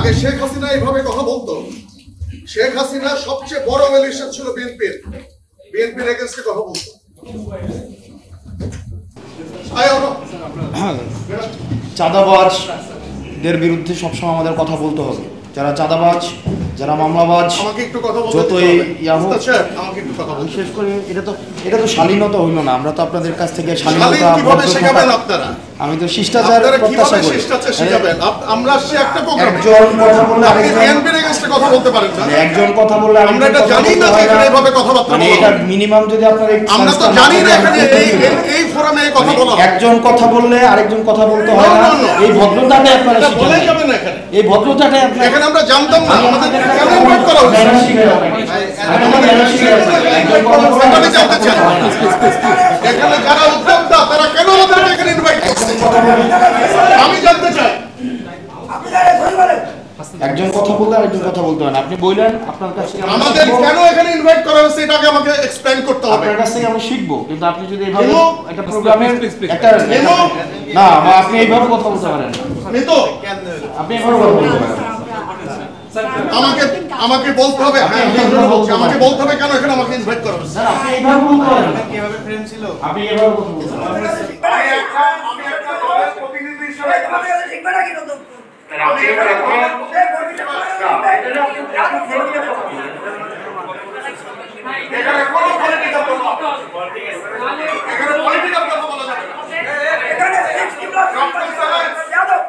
আগে শেখ হাসিনা এইভাবে কথা বলতো। শেখ হাসিনা সবচেয়ে বড় মিলিশিয়া ছিল বিএনপির এগেইনস্টে কথা বলতো। চাঁদাবাজদের বিরুদ্ধে সবসময় আমাদের কথা বলতে হবে। যারা চাঁদাবাজ, যারা মামলাবাজ, আমাকে একটু কথা বলতে যতই আমাকে একটু কথা বলতে। বিশেষ করে এটা তো শালীনতা হইল না। আমরা তো আপনাদের কাছ থেকে শালীনতা কিভাবে শেখাবেন আপনারা? আমি তো শিষ্টাচার প্রত্যাশা করি। আমরা সে একটা প্রোগ্রাম, একজন কথা বললে আরেকজন বিএনপির এগেইনস্টে কথা বলতে পারেন না। একজন কথা বললে আমরা এটা জানি না যে এখানে এইভাবে কথাবার্তা বলা এটা মিনিমাম যদি আপনার আমরা তো জানি না এখানে এই ফোরামে কথা বলা একজন কথা বললে আরেকজন কথা বলতে হয় না। এই ভদ্রতাটাই আপনারা বলে যাবেন না এখানে। এই ভদ্রতাটাই আপনারা এখানে আমরা জানতাম না। আমাদের কেন ইনভাইট করা হচ্ছে? আমি জানতে চাই এখানে যারা উদ্যোক্তা তারা কেন আমাদের এখানে ইনভাইট করছে? আমি জানতে চাই। একজন কথা বললে আরেকজন কথা বলতে হয় না। আপনি বললেন আপনার কাছ থেকে আমাদের কেন এখানে ইনভাইট করা হয়েছে এটাকে আমাকে এক্সপ্লেইন করতে হবে। আপনার কাছ থেকে আমি শিখবো, কিন্তু আপনি যদি এইভাবে একটা প্রোগ্রামের একটা না আপনি এইভাবে কথা বলতে পারেন না। আপনি এইভাবে কথা বলতে পারেন আমাকে বলতে হবে। হ্যাঁ আমাকে বলতে হবে কেন এখানে আমাকে ইনভাইট করা হয়েছে। স্যার আপনি এইভাবে বলতে পারেন না। কিভাবে ফ্রেন্ড ছিল আপনি এইভাবে কথা বলতে পারেন। আমি একটা প্রতিনিধি হিসেবে তোমাকে শিখবে না কি নতুন আমি এখানে কোনো পলিটিক্যাল কথা এখানে পলিটিক্যাল কথা বলা যাবে না। এখানে 60 প্লাস যাদব